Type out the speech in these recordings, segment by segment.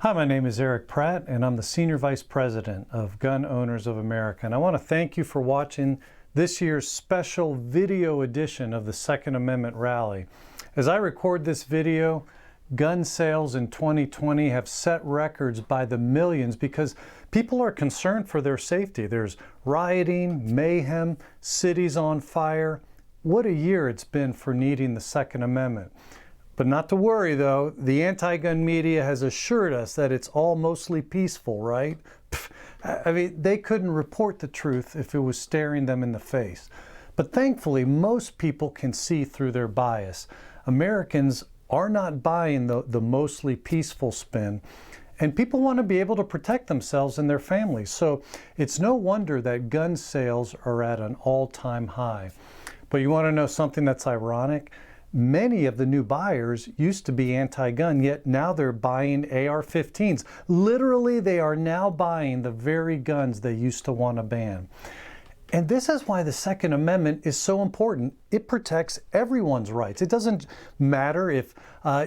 Hi, my name is Erich Pratt, and I'm the Senior Vice President of Gun Owners of America. And I want to thank you for watching this year's special video edition of the Second Amendment Rally. As I record this video, gun sales in 2020 have set records by the millions because people are concerned for their safety. There's rioting, mayhem, cities on fire. What a year it's been for needing the Second Amendment. But not to worry, though, the anti-gun media has assured us that it's all mostly peaceful, right? I mean, they couldn't report the truth if it was staring them in the face. But thankfully, most people can see through their bias. Americans are not buying the mostly peaceful spin, and people want to be able to protect themselves and their families. So it's no wonder that gun sales are at an all-time high. But you want to know something that's ironic? Many of the new buyers used to be anti-gun, yet now they're buying AR-15s. Literally, they are now buying the very guns they used to want to ban. And this is why the Second Amendment is so important. It protects everyone's rights. It doesn't matter if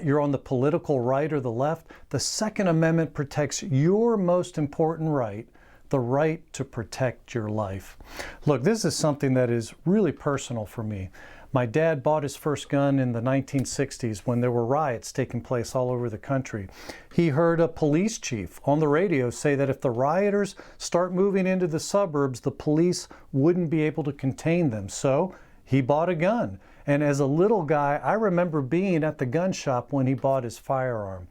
you're on the political right or the left. The Second Amendment protects your most important right, the right to protect your life. Look, this is something that is really personal for me. My dad bought his first gun in the 1960s when there were riots taking place all over the country. He heard a police chief on the radio say that if the rioters start moving into the suburbs, the police wouldn't be able to contain them. So he bought a gun. And as a little guy, I remember being at the gun shop when he bought his firearm.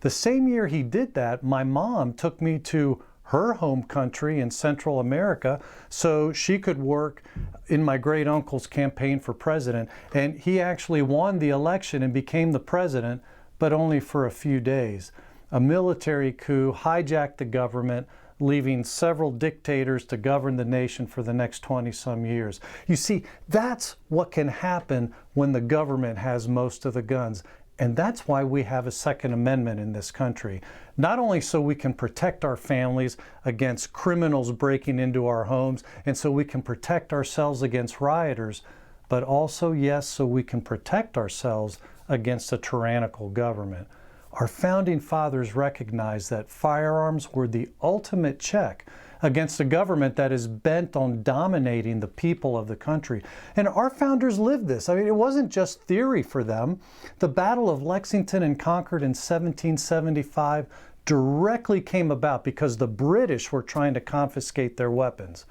The same year he did that, my mom took me to her home country in Central America so she could work in my great uncle's campaign for president. And he actually won the election and became the president, but only for a few days. A military coup hijacked the government, leaving several dictators to govern the nation for the next 20-some years. You see, that's what can happen when the government has most of the guns. And that's why we have a Second Amendment in this country. Not only so we can protect our families against criminals breaking into our homes, and so we can protect ourselves against rioters, but also, yes, so we can protect ourselves against a tyrannical government. Our founding fathers recognized that firearms were the ultimate check against a government that is bent on dominating the people of the country. And our founders lived this. I mean, it wasn't just theory for them. The Battle of Lexington and Concord in 1775 directly came about because the British were trying to confiscate their weapons.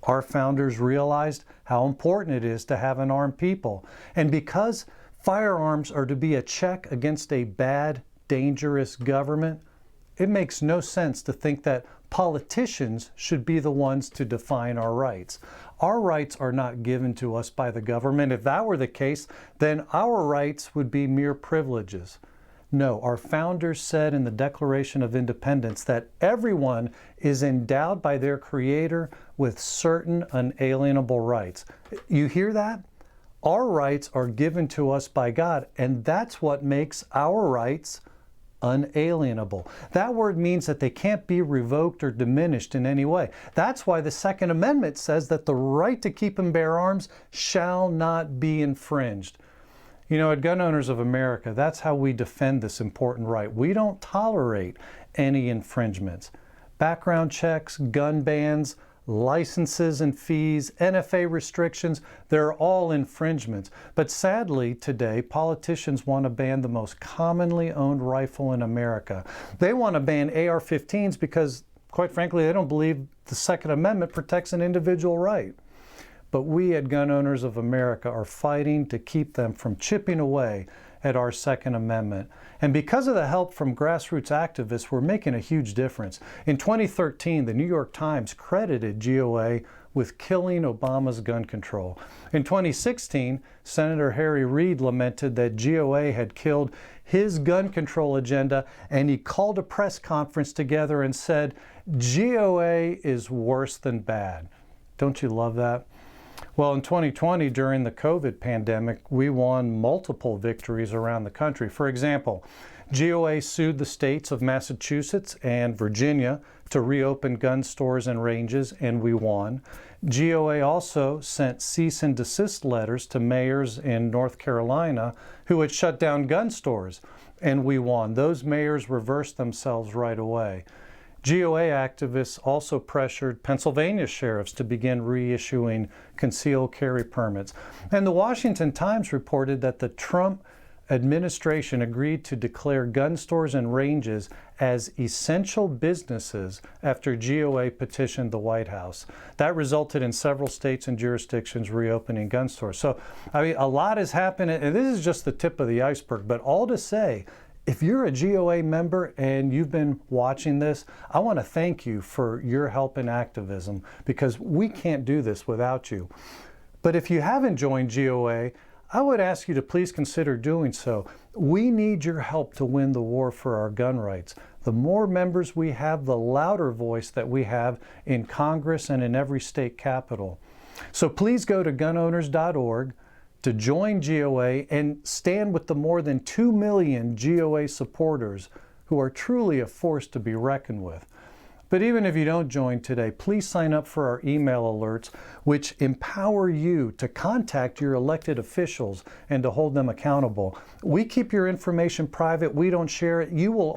Our founders realized how important it is to have an armed people. And because firearms are to be a check against a bad, dangerous government, it makes no sense to think that politicians should be the ones to define our rights. Our rights are not given to us by the government. If that were the case, then our rights would be mere privileges. No, our founders said in the Declaration of Independence that everyone is endowed by their Creator with certain unalienable rights. You hear that? Our rights are given to us by God, and that's what makes our rights unalienable. That word means that they can't be revoked or diminished in any way. That's why the Second Amendment says that the right to keep and bear arms shall not be infringed. You know, at Gun Owners of America, that's how we defend this important right. We don't tolerate any infringements. Background checks, gun bans, licenses and fees, NFA restrictions, they're all infringements. But sadly, today, politicians want to ban the most commonly owned rifle in America. They want to ban AR-15s because, quite frankly, they don't believe the Second Amendment protects an individual right. But we at Gun Owners of America are fighting to keep them from chipping away at our Second Amendment. And because of the help from grassroots activists, we're making a huge difference. In 2013, the New York Times credited GOA with killing Obama's gun control. In 2016, Senator Harry Reid lamented that GOA had killed his gun control agenda, and he called a press conference together and said, GOA is worse than bad. Don't you love that? Well, in 2020, during the COVID pandemic, we won multiple victories around the country. For example, GOA sued the states of Massachusetts and Virginia to reopen gun stores and ranges, and we won. GOA also sent cease and desist letters to mayors in North Carolina who had shut down gun stores. and we won. Those mayors reversed themselves right away. GOA activists also pressured Pennsylvania sheriffs to begin reissuing concealed carry permits. And the Washington Times reported that the Trump administration agreed to declare gun stores and ranges as essential businesses after GOA petitioned the White House. That resulted in several states and jurisdictions reopening gun stores. So, I mean, a lot has happened, and this is just the tip of the iceberg, but all to say, if you're a GOA member and you've been watching this, I want to thank you for your help and activism, because we can't do this without you. But if you haven't joined GOA, I would ask you to please consider doing so. We need your help to win the war for our gun rights. The more members we have, the louder voice that we have in Congress and in every state capital. So please go to gunowners.org to join GOA and stand with the more than 2 million GOA supporters who are truly a force to be reckoned with. But even if you don't join today, please sign up for our email alerts, which empower you to contact your elected officials and to hold them accountable. We keep your information private. We don't share it. You will